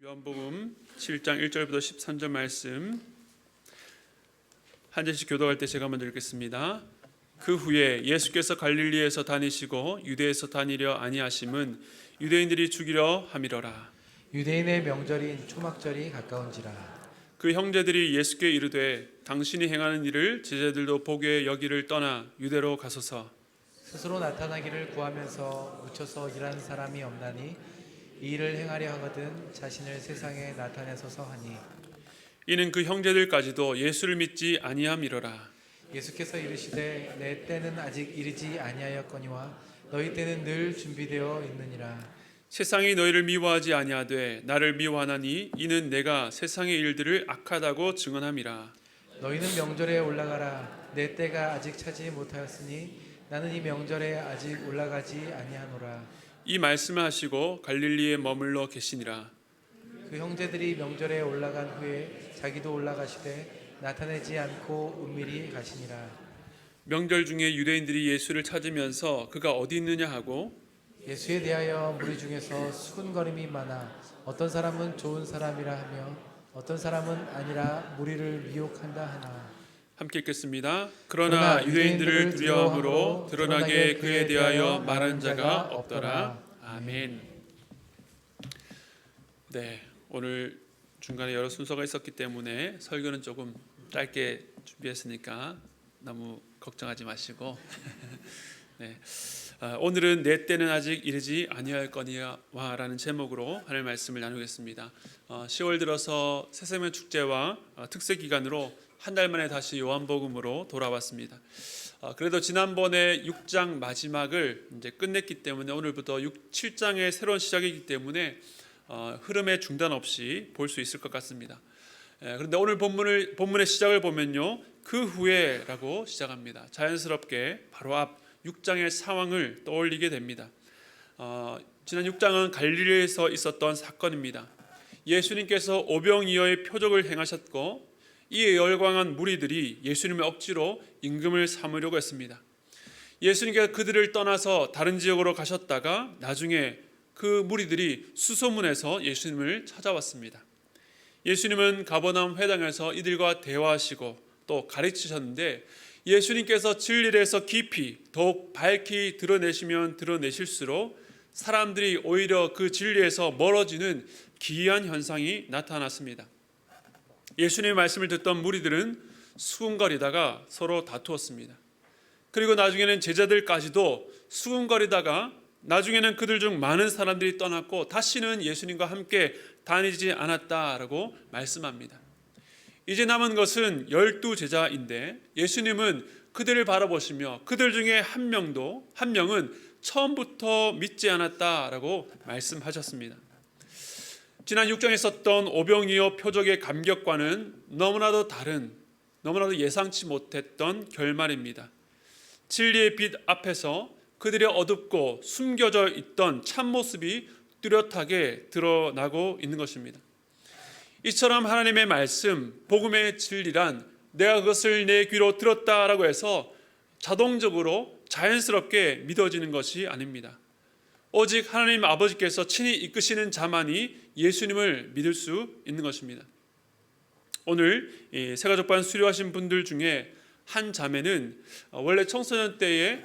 요한복음 7장 1절부터 13절 말씀 한 절씩 교독할 때 제가 먼저 읽겠습니다. 그 후에 예수께서 갈릴리에서 다니시고 유대에서 다니려 아니하심은 유대인들이 죽이려 함이러라. 유대인의 명절인 초막절이 가까운지라. 그 형제들이 예수께 이르되 당신이 행하는 일을 제자들도 보게 여기를 떠나 유대로 가소서. 스스로 나타나기를 구하면서 묻혀서 일하는 사람이 없나니 이 일을 행하려 하거든 자신을 세상에 나타내소서 하니. 이는 그 형제들까지도 예수를 믿지 아니함이러라. 예수께서 이르시되 내 때는 아직 이르지 아니하였거니와 너희 때는 늘 준비되어 있느니라. 세상이 너희를 미워하지 아니하되 나를 미워하나니 이는 내가 세상의 일들을 악하다고 증언함이라. 너희는 명절에 올라가라. 내 때가 아직 차지 못하였으니 나는 이 명절에 아직 올라가지 아니하노라. 이 말씀을 하시고 갈릴리에 머물러 계시니라. 그 형제들이 명절에 올라간 후에 자기도 올라가시되 나타내지 않고 은밀히 가시니라. 명절 중에 유대인들이 예수를 찾으면서 그가 어디 있느냐 하고 예수에 대하여 무리 중에서 수군거림이 많아 어떤 사람은 좋은 사람이라 하며 어떤 사람은 아니라 무리를 미혹한다 하나. 함께 읽겠습니다. 그러나 유대인들을 두려워함으로 드러나게 그에 대하여 말한 자가 없더라. 아멘. 네, 오늘 중간에 여러 순서가 있었기 때문에 설교는 조금 짧게 준비했으니까 너무 걱정하지 마시고 네, 오늘은 내 때는 아직 이르지 아니하였거니와라는 제목으로 하늘 말씀을 나누겠습니다. 10월 들어서 새세면 축제와 특세 기간으로 한 달 만에 다시 요한복음으로 돌아왔습니다. 그래도 지난번에 6장 마지막을 이제 끝냈기 때문에 오늘부터 7장의 새로운 시작이기 때문에 흐름의 중단 없이 볼 수 있을 것 같습니다. 그런데 오늘 본문의 시작을 보면요, 그 후에라고 시작합니다. 자연스럽게 바로 앞 6장의 상황을 떠올리게 됩니다. 지난 6장은 갈릴리에서 있었던 사건입니다. 예수님께서 오병이어의 표적을 행하셨고 이에 열광한 무리들이 예수님의 억지로 임금을 삼으려고 했습니다. 예수님께서 그들을 떠나서 다른 지역으로 가셨다가 나중에 그 무리들이 수소문해서 예수님을 찾아왔습니다. 예수님은 가버나움 회당에서 이들과 대화하시고 또 가르치셨는데 예수님께서 진리에서 깊이 더욱 밝히 드러내시면 드러내실수록 사람들이 오히려 그 진리에서 멀어지는 기이한 현상이 나타났습니다. 예수님의 말씀을 듣던 무리들은 수군거리다가 서로 다투었습니다. 그리고 나중에는 제자들까지도 수군거리다가 나중에는 그들 중 많은 사람들이 떠났고 다시는 예수님과 함께 다니지 않았다라고 말씀합니다. 이제 남은 것은 12제자인데 예수님은 그들을 바라보시며 그들 중에 한 명은 처음부터 믿지 않았다라고 말씀하셨습니다. 지난 6장에 있었던 오병이어 표적의 감격과는 너무나도 다른, 너무나도 예상치 못했던 결말입니다. 진리의 빛 앞에서 그들의 어둡고 숨겨져 있던 참모습이 뚜렷하게 드러나고 있는 것입니다. 이처럼 하나님의 말씀, 복음의 진리란 내가 그것을 내 귀로 들었다라고 해서 자동적으로 자연스럽게 믿어지는 것이 아닙니다. 오직 하나님 아버지께서 친히 이끄시는 자만이 예수님을 믿을 수 있는 것입니다. 오늘 새가족반 수료하신 분들 중에 한 자매는 원래 청소년 때에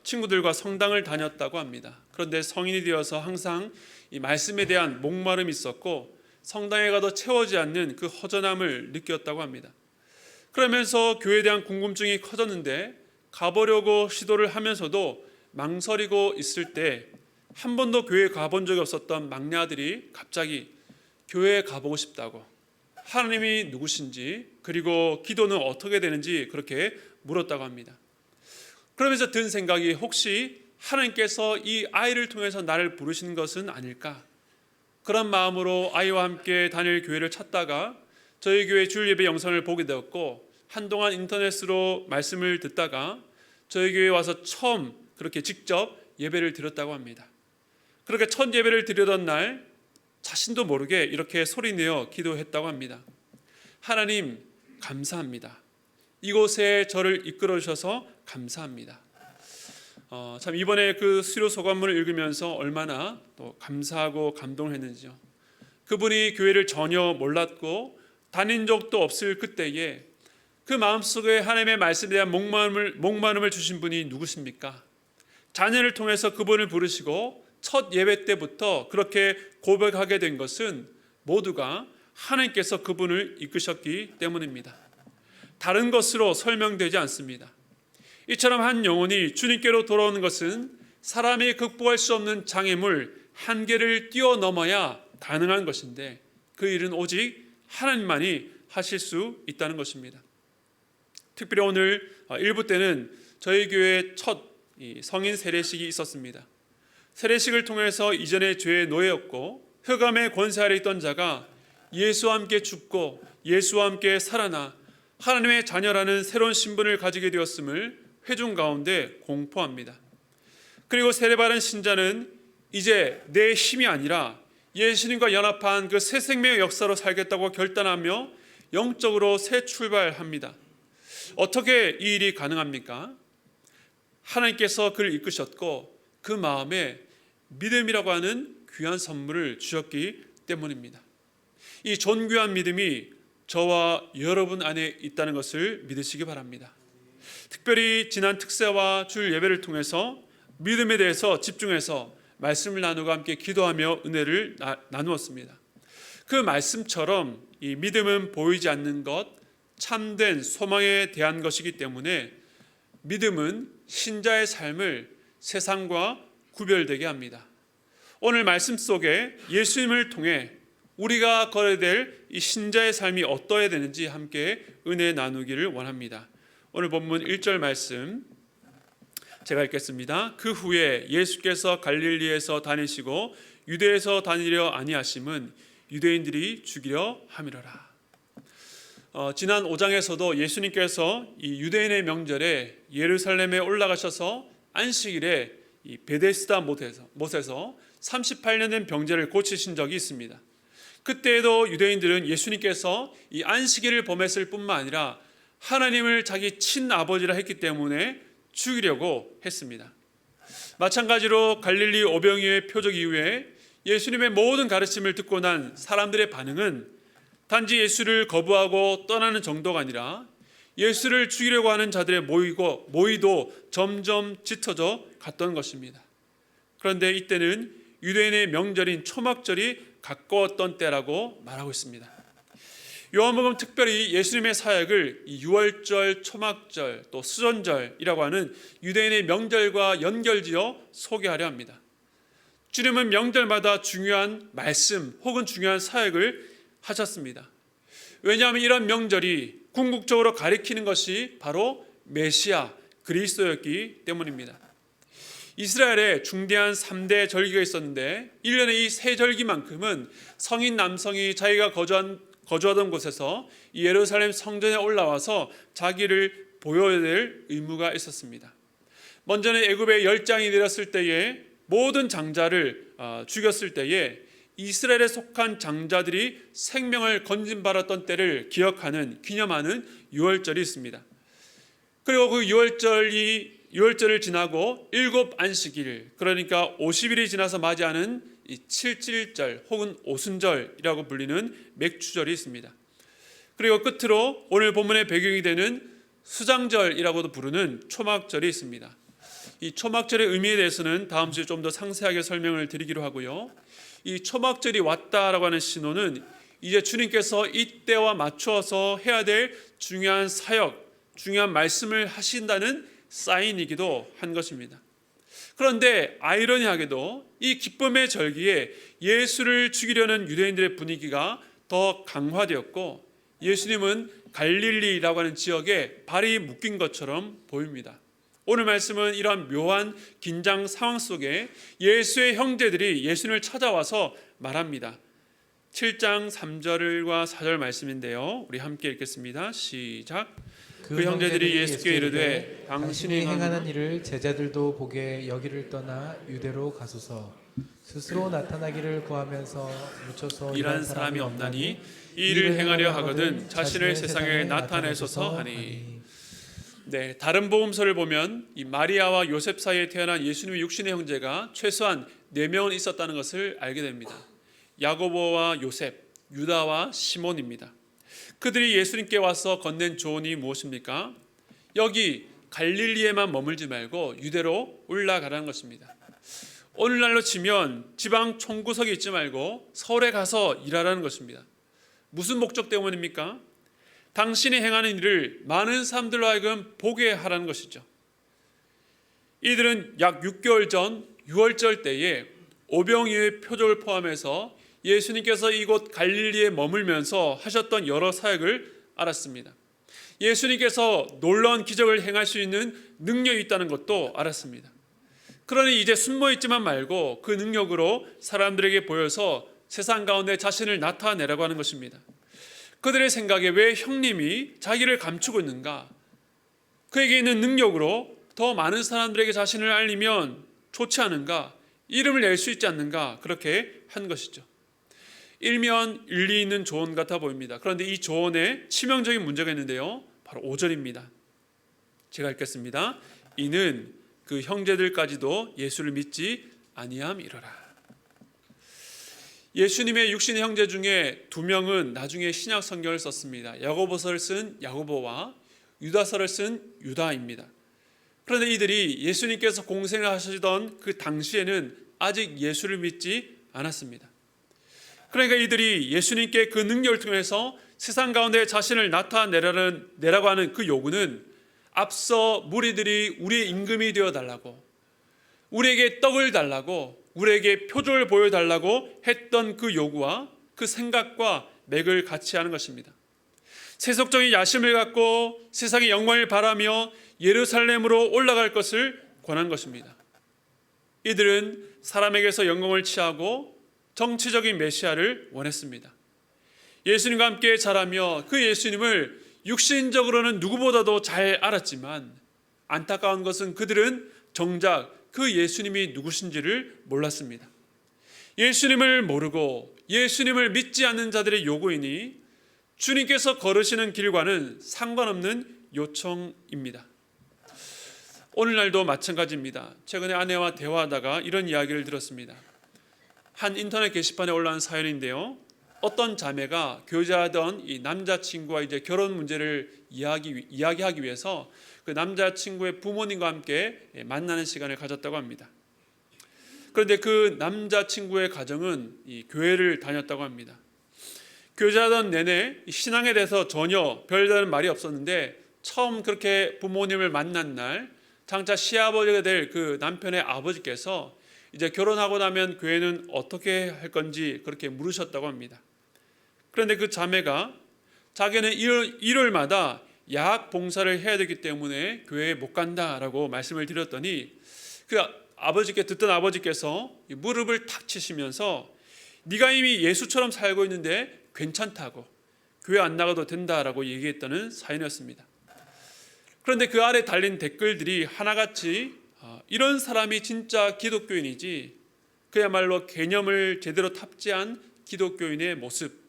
친구들과 성당을 다녔다고 합니다. 그런데 성인이 되어서 항상 이 말씀에 대한 목마름이 있었고 성당에 가도 채워지지 않는 그 허전함을 느꼈다고 합니다. 그러면서 교회에 대한 궁금증이 커졌는데 가보려고 시도를 하면서도 망설이고 있을 때 한 번도 교회에 가본 적이 없었던 막내 아들이 갑자기 교회에 가보고 싶다고, 하나님이 누구신지 그리고 기도는 어떻게 되는지 그렇게 물었다고 합니다. 그러면서 든 생각이 혹시 하나님께서 이 아이를 통해서 나를 부르시는 것은 아닐까? 그런 마음으로 아이와 함께 다닐 교회를 찾다가 저희 교회 주일 예배 영상을 보게 되었고 한동안 인터넷으로 말씀을 듣다가 저희 교회에 와서 처음 그렇게 직접 예배를 드렸다고 합니다. 그렇게 첫 예배를 드리던 날 자신도 모르게 이렇게 소리내어 기도했다고 합니다. 하나님 감사합니다. 이곳에 저를 이끌어 주셔서 감사합니다. 참 이번에 그 수료 소감문을 읽으면서 얼마나 또 감사하고 감동을 했는지요. 그분이 교회를 전혀 몰랐고 다닌 적도 없을 그때에 그 마음속에 하나님의 말씀에 대한 목마름을 주신 분이 누구십니까? 자녀를 통해서 그분을 부르시고 첫 예배 때부터 그렇게 고백하게 된 것은 모두가 하나님께서 그분을 이끄셨기 때문입니다. 다른 것으로 설명되지 않습니다. 이처럼 한 영혼이 주님께로 돌아오는 것은 사람이 극복할 수 없는 장애물 한계를 뛰어넘어야 가능한 것인데 그 일은 오직 하나님만이 하실 수 있다는 것입니다. 특별히 오늘 일부 때는 저희 교회에 첫 성인 세례식이 있었습니다. 세례식을 통해서 이전의 죄의 노예였고 흑암의 권세 아래 있던 자가 예수와 함께 죽고 예수와 함께 살아나 하나님의 자녀라는 새로운 신분을 가지게 되었음을 회중 가운데 공포합니다. 그리고 세례받은 신자는 이제 내 힘이 아니라 예수님과 연합한 그 새 생명의 역사로 살겠다고 결단하며 영적으로 새 출발합니다. 어떻게 이 일이 가능합니까? 하나님께서 그를 이끄셨고 그 마음에 믿음이라고 하는 귀한 선물을 주셨기 때문입니다. 이 존귀한 믿음이 저와 여러분 안에 있다는 것을 믿으시기 바랍니다. 특별히 지난 특세와 주일 예배를 통해서 믿음에 대해서 집중해서 말씀을 나누고 함께 기도하며 은혜를 나누었습니다. 그 말씀처럼 이 믿음은 보이지 않는 것, 참된 소망에 대한 것이기 때문에 믿음은 신자의 삶을 세상과 구별되게 합니다. 오늘 말씀 속에 예수님을 통해 우리가 걸어야 될 이 신자의 삶이 어떠해야 되는지 함께 은혜 나누기를 원합니다. 오늘 본문 1절 말씀 제가 읽겠습니다. 그 후에 예수께서 갈릴리에서 다니시고 유대에서 다니려 아니하심은 유대인들이 죽이려 함이로라. 지난 5장에서도 예수님께서 이 유대인의 명절에 예루살렘에 올라가셔서 안식일에 이 베데스다 못에서 38년 된 병자를 고치신 적이 있습니다. 그때에도 유대인들은 예수님께서 이 안식일을 범했을 뿐만 아니라 하나님을 자기 친아버지라 했기 때문에 죽이려고 했습니다. 마찬가지로 갈릴리 오병이어의 표적 이후에 예수님의 모든 가르침을 듣고 난 사람들의 반응은 단지 예수를 거부하고 떠나는 정도가 아니라 예수를 죽이려고 하는 자들의 모의도 점점 짙어져 갔던 것입니다. 그런데 이때는 유대인의 명절인 초막절이 가까웠던 때라고 말하고 있습니다. 요한복음 특별히 예수님의 사역을 유월절, 초막절, 또 수전절이라고 하는 유대인의 명절과 연결지어 소개하려 합니다. 주님은 명절마다 중요한 말씀 혹은 중요한 사역을 하셨습니다. 왜냐하면 이런 명절이 궁극적으로 가리키는 것이 바로 메시아 그리스도였기 때문입니다. 이스라엘에 중대한 3대 절기가 있었는데 1년에 이 세 절기만큼은 성인 남성이 자기가 거주하던 곳에서 예루살렘 성전에 올라와서 자기를 보여야 될 의무가 있었습니다. 먼저는 애굽의 열장이 내렸을 때에 모든 장자를 죽였을 때에 이스라엘에 속한 장자들이 생명을 건진받았던 때를 기념하는 유월절이 있습니다. 그리고 그 유월절을 지나고 7 안식일, 그러니까 50일이 지나서 맞이하는 이 칠칠절 혹은 오순절이라고 불리는 맥추절이 있습니다. 그리고 끝으로 오늘 본문의 배경이 되는 수장절이라고도 부르는 초막절이 있습니다. 이 초막절의 의미에 대해서는 다음 주에 좀 더 상세하게 설명을 드리기로 하고요. 이 초막절이 왔다라고 하는 신호는 이제 주님께서 이때와 맞추어서 해야 될 중요한 사역, 중요한 말씀을 하신다는 사인이기도 한 것입니다. 그런데 아이러니하게도 이 기쁨의 절기에 예수를 죽이려는 유대인들의 분위기가 더 강화되었고 예수님은 갈릴리라고 하는 지역에 발이 묶인 것처럼 보입니다. 오늘 말씀은 이러한 묘한 긴장 상황 속에 예수의 형제들이 예수님을 찾아와서 말합니다. 7장 3절과 4절 말씀인데요. 우리 함께 읽겠습니다. 시작. 그 형제들이 예수께 이르되 당신이 행하는 일을 제자들도 보게 여기를 떠나 유대로 가소서. 스스로 나타나기를 구하면서 묻혀서 일하는 사람이 없나니 이 일을 행하려 하거든 자신을 세상에 나타내소서 하니. 네, 다른 복음서를 보면 이 마리아와 요셉 사이에 태어난 예수님의 육신의 형제가 최소한 4명은 있었다는 것을 알게 됩니다. 야고보와 요셉, 유다와 시몬입니다. 그들이 예수님께 와서 건넨 조언이 무엇입니까? 여기 갈릴리에만 머물지 말고 유대로 올라가라는 것입니다. 오늘날로 치면 지방 총구석에 있지 말고 서울에 가서 일하라는 것입니다. 무슨 목적 때문입니까? 당신이 행하는 일을 많은 사람들로 하여금 보게 하라는 것이죠. 이들은 약 6개월 전 6월절 때에 오병이의 표적을 포함해서 예수님께서 이곳 갈릴리에 머물면서 하셨던 여러 사역을 알았습니다. 예수님께서 놀라운 기적을 행할 수 있는 능력이 있다는 것도 알았습니다. 그러니 이제 숨어있지만 말고 그 능력으로 사람들에게 보여서 세상 가운데 자신을 나타내라고 하는 것입니다. 그들의 생각에 왜 형님이 자기를 감추고 있는가? 그에게 있는 능력으로 더 많은 사람들에게 자신을 알리면 좋지 않은가? 이름을 낼 수 있지 않는가? 그렇게 한 것이죠. 일면 일리 있는 조언 같아 보입니다. 그런데 이 조언에 치명적인 문제가 있는데요. 바로 5절입니다. 제가 읽겠습니다. 이는 그 형제들까지도 예수를 믿지 아니함이로라. 예수님의 육신의 형제 중에 2명은 나중에 신약 성경을 썼습니다. 야고보서를 쓴 야고보와 유다서를 쓴 유다입니다. 그런데 이들이 예수님께서 공생을 하시던 그 당시에는 아직 예수를 믿지 않았습니다. 그러니까 이들이 예수님께 그 능력을 통해서 세상 가운데 자신을 나타내라고 하는 그 요구는 앞서 무리들이 우리의 임금이 되어달라고, 우리에게 떡을 달라고, 우리에게 표적을 보여달라고 했던 그 요구와 그 생각과 맥을 같이 하는 것입니다. 세속적인 야심을 갖고 세상의 영광을 바라며 예루살렘으로 올라갈 것을 권한 것입니다. 이들은 사람에게서 영광을 취하고 정치적인 메시아를 원했습니다. 예수님과 함께 자라며 그 예수님을 육신적으로는 누구보다도 잘 알았지만 안타까운 것은 그들은 정작 그 예수님이 누구신지를 몰랐습니다. 예수님을 모르고 예수님을 믿지 않는 자들의 요구이니 주님께서 걸으시는 길과는 상관없는 요청입니다. 오늘날도 마찬가지입니다. 최근에 아내와 대화하다가 이런 이야기를 들었습니다. 한 인터넷 게시판에 올라온 사연인데요. 어떤 자매가 교제하던 이 남자친구와 이제 결혼 문제를 이야기하기 위해서 그 남자친구의 부모님과 함께 만나는 시간을 가졌다고 합니다. 그런데 그 남자친구의 가정은 이 교회를 다녔다고 합니다. 교제하던 내내 신앙에 대해서 전혀 별다른 말이 없었는데 처음 그렇게 부모님을 만난 날 장차 시아버지가 될 그 남편의 아버지께서 이제 결혼하고 나면 교회는 어떻게 할 건지 그렇게 물으셨다고 합니다. 그런데 그 자매가 자기는 일요일마다 야학 봉사를 해야 되기 때문에 교회에 못 간다라고 말씀을 드렸더니 그 듣던 아버지께서 무릎을 탁 치시면서 네가 이미 예수처럼 살고 있는데 괜찮다고, 교회 안 나가도 된다라고 얘기했다는 사연이었습니다. 그런데 그 아래 달린 댓글들이 하나같이 이런 사람이 진짜 기독교인이지, 그야말로 개념을 제대로 탑재한 기독교인의 모습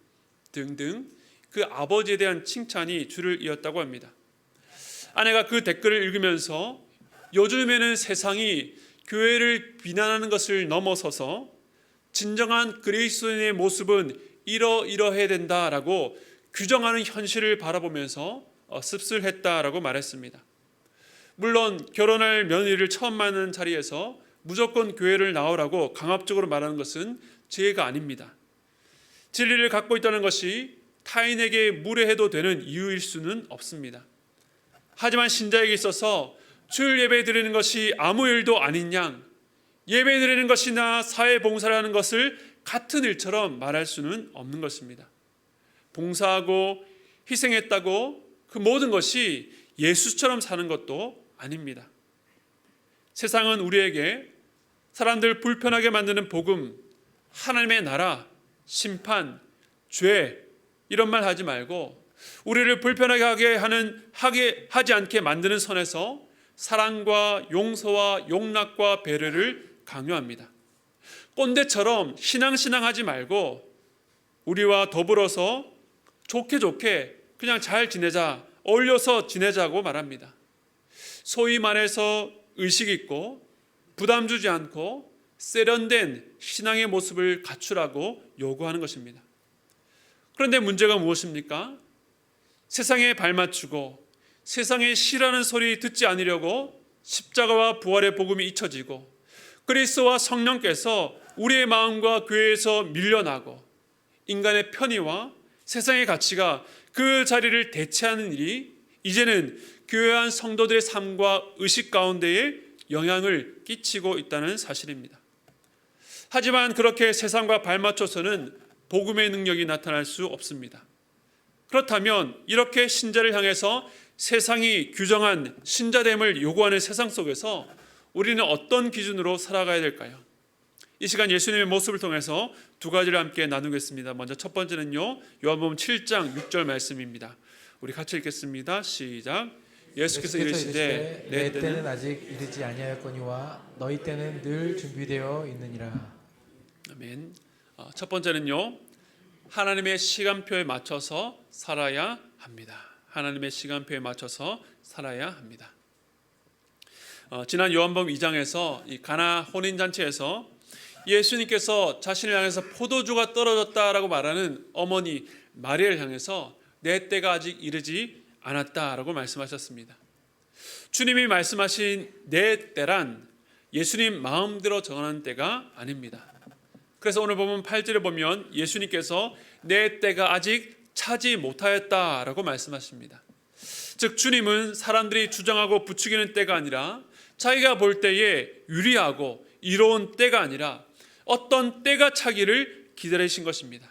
등등 그 아버지에 대한 칭찬이 줄을 이었다고 합니다. 아내가 그 댓글을 읽으면서 요즘에는 세상이 교회를 비난하는 것을 넘어서서 진정한 그리스도인의 모습은 이러이러해야 된다라고 규정하는 현실을 바라보면서 씁쓸했다라고 말했습니다. 물론 결혼할 며느리를 처음 만나는 자리에서 무조건 교회를 나오라고 강압적으로 말하는 것은 죄가 아닙니다. 진리를 갖고 있다는 것이 타인에게 무례해도 되는 이유일 수는 없습니다. 하지만 신자에게 있어서 주일 예배 드리는 것이 아무 일도 아닌 양, 예배 드리는 것이나 사회 봉사를 하는 것을 같은 일처럼 말할 수는 없는 것입니다. 봉사하고 희생했다고 그 모든 것이 예수처럼 사는 것도 아닙니다. 세상은 우리에게 사람들 불편하게 만드는 복음, 하나님의 나라, 심판, 죄 이런 말 하지 말고 우리를 불편하게 하지 않게 만드는 선에서 사랑과 용서와 용납과 배려를 강요합니다. 꼰대처럼 신앙하지 말고 우리와 더불어서 좋게 그냥 잘 지내자, 어울려서 지내자고 말합니다. 소위 말해서 의식 있고 부담 주지 않고 세련된 신앙의 모습을 갖추라고 요구하는 것입니다. 그런데 문제가 무엇입니까? 세상에 발맞추고 세상의 시라는 소리 듣지 않으려고 십자가와 부활의 복음이 잊혀지고 그리스도와 성령께서 우리의 마음과 교회에서 밀려나고 인간의 편의와 세상의 가치가 그 자리를 대체하는 일이 이제는 교회 안 성도들의 삶과 의식 가운데에 영향을 끼치고 있다는 사실입니다. 하지만 그렇게 세상과 발맞춰서는 복음의 능력이 나타날 수 없습니다. 그렇다면 이렇게 신자를 향해서 세상이 규정한 신자됨을 요구하는 세상 속에서 우리는 어떤 기준으로 살아가야 될까요? 이 시간 예수님의 모습을 통해서 두 가지를 함께 나누겠습니다. 먼저 첫 번째는요, 요한복음 7장 6절 말씀입니다. 우리 같이 읽겠습니다. 시작. 예수께서 이르시되 내 때는 아직 이르지 아니하였거니와 너희 때는 늘 준비되어 있느니라. 아멘. 첫 번째는요, 하나님의 시간표에 맞춰서 살아야 합니다. 하나님의 시간표에 맞춰서 살아야 합니다. 지난 요한복음 2장에서 이 가나 혼인잔치에서 예수님께서 자신을 향해서 포도주가 떨어졌다라고 말하는 어머니 마리아를 향해서 내 때가 아직 이르지 않았다라고 말씀하셨습니다. 주님이 말씀하신 내 때란 예수님 마음대로 정하는 때가 아닙니다. 그래서 오늘 보면 8절에 보면 예수님께서 내 때가 아직 차지 못하였다라고 말씀하십니다. 즉 주님은 사람들이 주장하고 부추기는 때가 아니라 자기가 볼 때에 유리하고 이로운 때가 아니라 어떤 때가 차기를 기다리신 것입니다.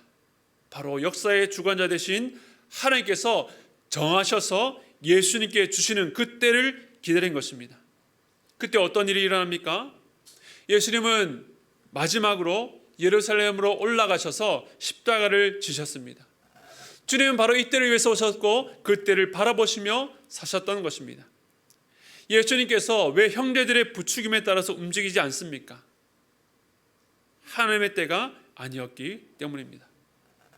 바로 역사의 주관자 되신 하나님께서 정하셔서 예수님께 주시는 그 때를 기다린 것입니다. 그때 어떤 일이 일어납니까? 예수님은 마지막으로 예루살렘으로 올라가셔서 십자가를 지셨습니다. 주님은 바로 이 때를 위해서 오셨고 그 때를 바라보시며 사셨던 것입니다. 예수님께서 왜 형제들의 부추김에 따라서 움직이지 않습니까? 하나님의 때가 아니었기 때문입니다.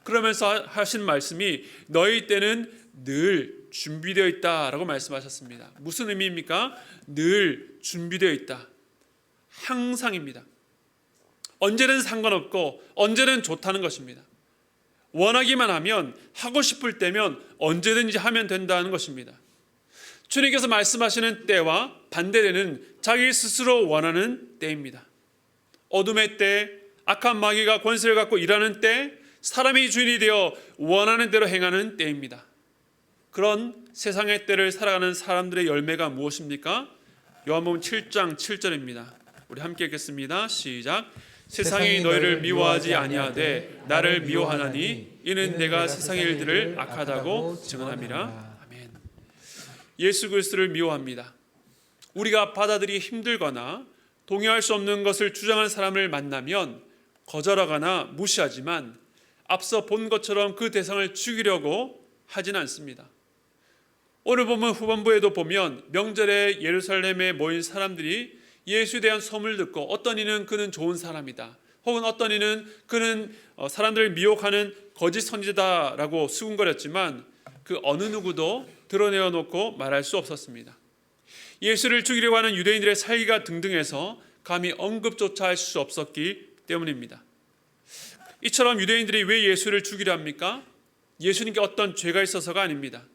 그러면서 하신 말씀이 너희 때는 늘 준비되어 있다라고 말씀하셨습니다. 무슨 의미입니까? 늘 준비되어 있다. 항상입니다. 언제든 상관없고 언제든 좋다는 것입니다. 원하기만 하면, 하고 싶을 때면 언제든지 하면 된다는 것입니다. 주님께서 말씀하시는 때와 반대되는 자기 스스로 원하는 때입니다. 어둠의 때, 악한 마귀가 권세를 갖고 일하는 때, 사람이 주인이 되어 원하는 대로 행하는 때입니다. 그런 세상의 때를 살아가는 사람들의 열매가 무엇입니까? 요한복음 7장 7절입니다. 우리 함께 읽겠습니다. 시작. 세상이 너희를 미워하지 아니하되 나를 미워하나니 이는 내가 세상의 일들을 악하다고 증언함이라. 아멘. 예수 그리스도를 미워합니다. 우리가 받아들이기 힘들거나 동의할 수 없는 것을 주장하는 사람을 만나면 거절하거나 무시하지만 앞서 본 것처럼 그 대상을 죽이려고 하진 않습니다. 오늘 보면 후반부에도 보면 명절에 예루살렘에 모인 사람들이 예수에 대한 소문을 듣고 어떤 이는 그는 좋은 사람이다, 혹은 어떤 이는 그는 사람들을 미혹하는 거짓 선지자다라고 수군거렸지만 그 어느 누구도 드러내어 놓고 말할 수 없었습니다. 예수를 죽이려고 하는 유대인들의 살기가 등등해서 감히 언급조차 할 수 없었기 때문입니다. 이처럼 유대인들이 왜 예수를 죽이려 합니까? 예수님께 어떤 죄가 있어서가 아닙니다.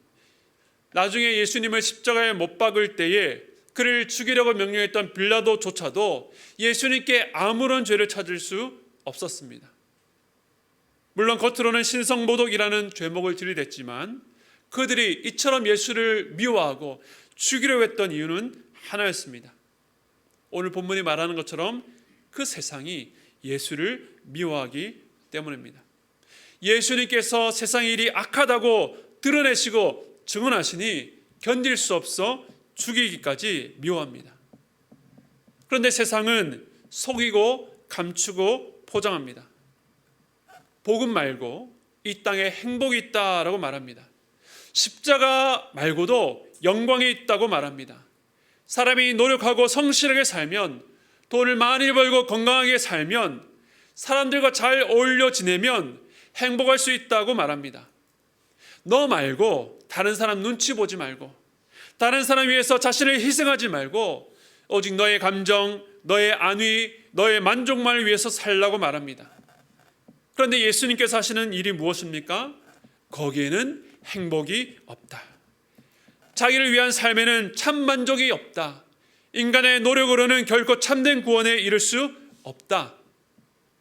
나중에 예수님을 십자가에 못 박을 때에 그를 죽이려고 명령했던 빌라도조차도 예수님께 아무런 죄를 찾을 수 없었습니다. 물론 겉으로는 신성모독이라는 죄목을 들이댔지만 그들이 이처럼 예수를 미워하고 죽이려고 했던 이유는 하나였습니다. 오늘 본문이 말하는 것처럼 그 세상이 예수를 미워하기 때문입니다. 예수님께서 세상의 일이 악하다고 드러내시고 증언하시니 견딜 수 없어 죽이기까지 미워합니다. 그런데 세상은 속이고 감추고 포장합니다. 복음 말고 이 땅에 행복이 있다라고 말합니다. 십자가 말고도 영광이 있다고 말합니다. 사람이 노력하고 성실하게 살면, 돈을 많이 벌고 건강하게 살면, 사람들과 잘 어울려 지내면 행복할 수 있다고 말합니다. 너 말고 다른 사람 눈치 보지 말고 다른 사람 위해서 자신을 희생하지 말고 오직 너의 감정, 너의 안위, 너의 만족만을 위해서 살라고 말합니다. 그런데 예수님께서 하시는 일이 무엇입니까? 거기에는 행복이 없다. 자기를 위한 삶에는 참 만족이 없다. 인간의 노력으로는 결코 참된 구원에 이를 수 없다.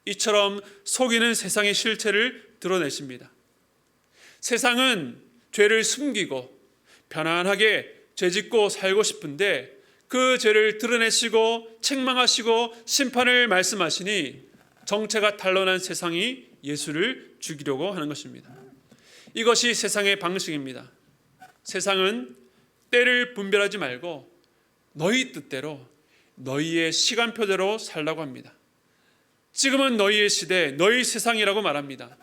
이처럼 속이는 세상의 실체를 드러내십니다. 세상은 죄를 숨기고 편안하게 죄짓고 살고 싶은데 그 죄를 드러내시고 책망하시고 심판을 말씀하시니 정체가 탄로난 세상이 예수를 죽이려고 하는 것입니다. 이것이 세상의 방식입니다. 세상은 때를 분별하지 말고 너희 뜻대로 너희의 시간표대로 살라고 합니다. 지금은 너희의 시대, 너희 세상이라고 말합니다.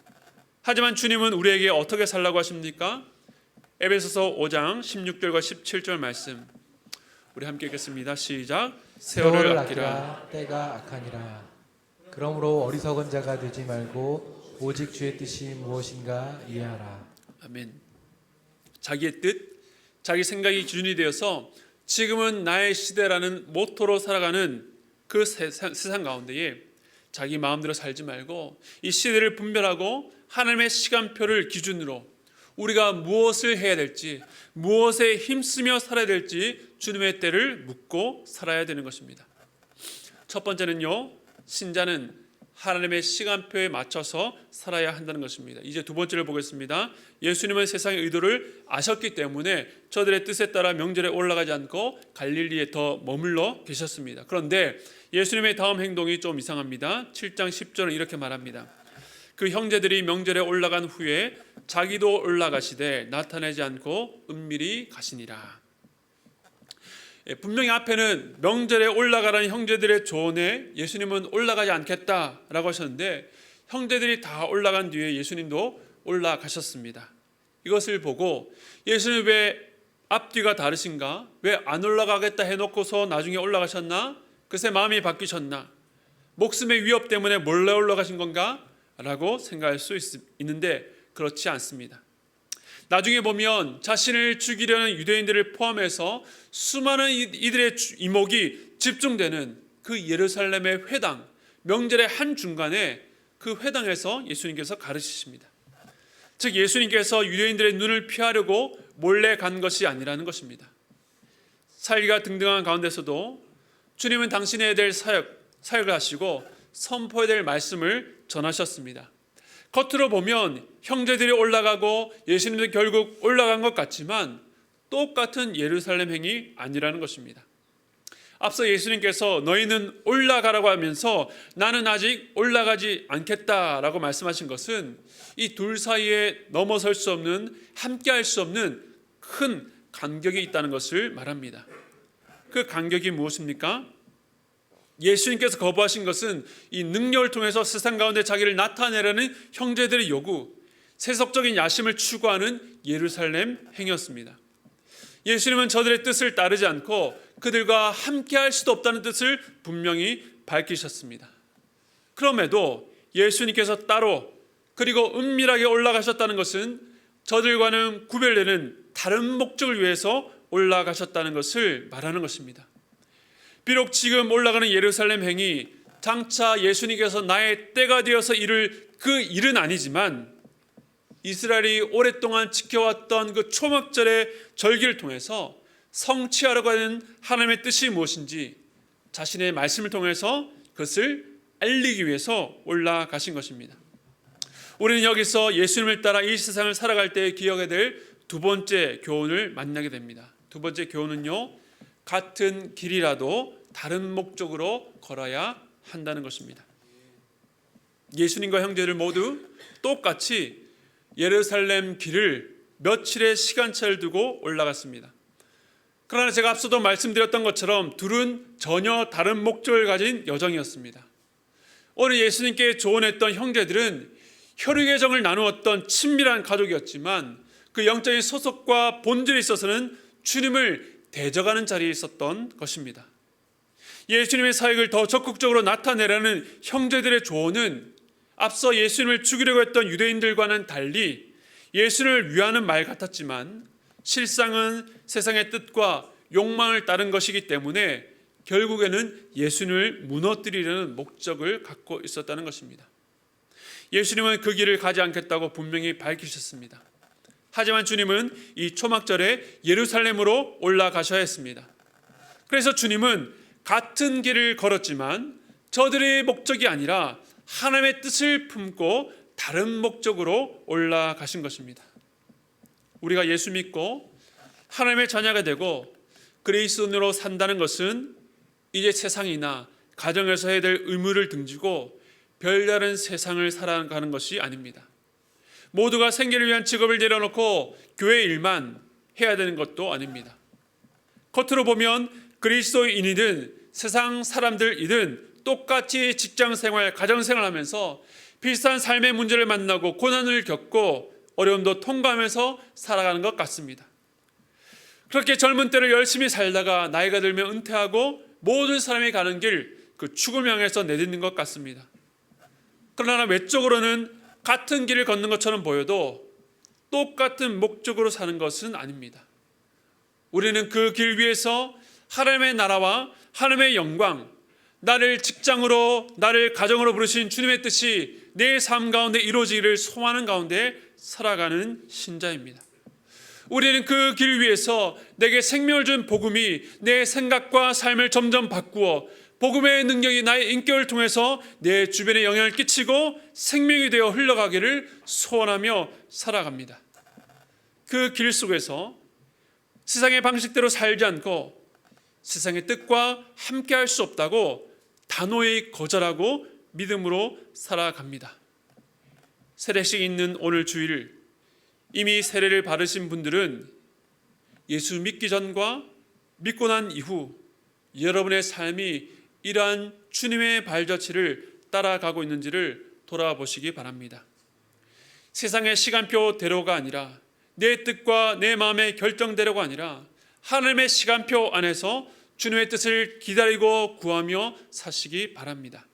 하지만 주님은 우리에게 어떻게 살라고 하십니까? 에베소서 5장 16절과 17절 말씀 우리 함께 읽겠습니다. 시작. 세월을 아끼라. 때가 악하니라. 그러므로 어리석은 자가 되지 말고 오직 주의 뜻이 무엇인가 이해하라. 아멘. 자기의 뜻, 자기 생각이 기준이 되어서 지금은 나의 시대라는 모토로 살아가는 그 세상 가운데에 자기 마음대로 살지 말고 이 시대를 분별하고 하나님의 시간표를 기준으로 우리가 무엇을 해야 될지, 무엇에 힘쓰며 살아야 될지 주님의 때를 묻고 살아야 되는 것입니다. 첫 번째는요, 신자는 하나님의 시간표에 맞춰서 살아야 한다는 것입니다. 이제 두 번째를 보겠습니다. 예수님은 세상의 의도를 아셨기 때문에 저들의 뜻에 따라 명절에 올라가지 않고 갈릴리에 더 머물러 계셨습니다. 그런데 예수님의 다음 행동이 좀 이상합니다. 7장 10절은 이렇게 말합니다. 그 형제들이 명절에 올라간 후에 자기도 올라가시되 나타내지 않고 은밀히 가시니라. 분명히 앞에는 명절에 올라가라는 형제들의 조언에 예수님은 올라가지 않겠다라고 하셨는데 형제들이 다 올라간 뒤에 예수님도 올라가셨습니다. 이것을 보고 예수님 왜 앞뒤가 다르신가? 왜 안 올라가겠다 해놓고서 나중에 올라가셨나? 글쎄 마음이 바뀌셨나? 목숨의 위협 때문에 몰래 올라가신 건가? 라고 생각할 수 있는데 그렇지 않습니다. 나중에 보면 자신을 죽이려는 유대인들을 포함해서 수많은 이들의 이목이 집중되는 그 예루살렘의 회당, 명절의 한중간에 그 회당에서 예수님께서 가르치십니다. 즉 예수님께서 유대인들의 눈을 피하려고 몰래 간 것이 아니라는 것입니다. 살기가 등등한 가운데서도 주님은 당신이 해야 될 사역을 하시고 선포해야 될 말씀을 전하셨습니다. 겉으로 보면 형제들이 올라가고 예수님도 결국 올라간 것 같지만 똑같은 예루살렘 행이 아니라는 것입니다. 앞서 예수님께서 너희는 올라가라고 하면서 나는 아직 올라가지 않겠다라고 말씀하신 것은 이 둘 사이에 넘어설 수 없는, 함께할 수 없는 큰 간격이 있다는 것을 말합니다. 그 간격이 무엇입니까? 예수님께서 거부하신 것은 이 능력을 통해서 세상 가운데 자기를 나타내라는 형제들의 요구, 세속적인 야심을 추구하는 예루살렘 행이었습니다. 예수님은 저들의 뜻을 따르지 않고 그들과 함께할 수도 없다는 뜻을 분명히 밝히셨습니다. 그럼에도 예수님께서 따로 그리고 은밀하게 올라가셨다는 것은 저들과는 구별되는 다른 목적을 위해서 올라가셨다는 것을 말하는 것입니다. 비록 지금 올라가는 예루살렘 행이 장차 예수님께서 나의 때가 되어서 이룰 그 일은 아니지만 이스라엘이 오랫동안 지켜왔던 그 초막절의 절기를 통해서 성취하려고 하는 하나님의 뜻이 무엇인지 자신의 말씀을 통해서 그것을 알리기 위해서 올라가신 것입니다. 우리는 여기서 예수님을 따라 이 세상을 살아갈 때 기억해야 될 두 번째 교훈을 만나게 됩니다. 두 번째 교훈은요, 같은 길이라도 다른 목적으로 걸어야 한다는 것입니다. 예수님과 형제들 모두 똑같이 예루살렘 길을 며칠의 시간차를 두고 올라갔습니다. 그러나 제가 앞서도 말씀드렸던 것처럼 둘은 전혀 다른 목적을 가진 여정이었습니다. 오늘 예수님께 조언했던 형제들은 혈육의 정을 나누었던 친밀한 가족이었지만 그 영적인 소속과 본질에 있어서는 주님을 대적하는 자리에 있었던 것입니다. 예수님의 사역을 더 적극적으로 나타내라는 형제들의 조언은 앞서 예수님을 죽이려고 했던 유대인들과는 달리 예수님을 위하는 말 같았지만 실상은 세상의 뜻과 욕망을 따른 것이기 때문에 결국에는 예수님을 무너뜨리려는 목적을 갖고 있었다는 것입니다. 예수님은 그 길을 가지 않겠다고 분명히 밝히셨습니다. 하지만 주님은 이 초막절에 예루살렘으로 올라가셔야 했습니다. 그래서 주님은 같은 길을 걸었지만 저들의 목적이 아니라 하나님의 뜻을 품고 다른 목적으로 올라가신 것입니다. 우리가 예수 믿고 하나님의 자녀가 되고 그리스도인으로 산다는 것은 이제 세상이나 가정에서 해야 될 의무를 등지고 별다른 세상을 살아가는 것이 아닙니다. 모두가 생계를 위한 직업을 내려놓고 교회 일만 해야 되는 것도 아닙니다. 겉으로 보면 그리스도인이든 세상 사람들이든 똑같이 직장생활, 가정생활 하면서 비슷한 삶의 문제를 만나고 고난을 겪고 어려움도 통과하면서 살아가는 것 같습니다. 그렇게 젊은 때를 열심히 살다가 나이가 들면 은퇴하고 모든 사람이 가는 길, 그 죽음을 향해서 내딛는 것 같습니다. 그러나 외적으로는 같은 길을 걷는 것처럼 보여도 똑같은 목적으로 사는 것은 아닙니다. 우리는 그 길 위에서 하나님의 나라와 하나님의 영광, 나를 직장으로, 나를 가정으로 부르신 주님의 뜻이 내 삶 가운데 이루어지기를 소원하는 가운데 살아가는 신자입니다. 우리는 그 길 위에서 내게 생명을 준 복음이 내 생각과 삶을 점점 바꾸어 복음의 능력이 나의 인격을 통해서 내 주변에 영향을 끼치고 생명이 되어 흘러가기를 소원하며 살아갑니다. 그 길 속에서 세상의 방식대로 살지 않고 세상의 뜻과 함께할 수 없다고 단호히 거절하고 믿음으로 살아갑니다. 세례식 있는 오늘 주일, 이미 세례를 받으신 분들은 예수 믿기 전과 믿고 난 이후 여러분의 삶이 이러한 주님의 발자취를 따라가고 있는지를 돌아보시기 바랍니다. 세상의 시간표대로가 아니라 내 뜻과 내 마음의 결정대로가 아니라 하나님의 시간표 안에서 주님의 뜻을 기다리고 구하며 사시기 바랍니다.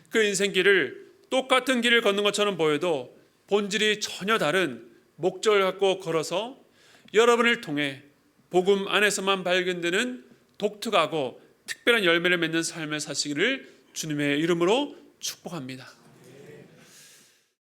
그 인생길을 똑같은 길을 걷는 것처럼 보여도 본질이 전혀 다른 목적을 갖고 걸어서 여러분을 통해 복음 안에서만 발견되는 독특하고 특별한 열매를 맺는 삶을 사시기를 주님의 이름으로 축복합니다.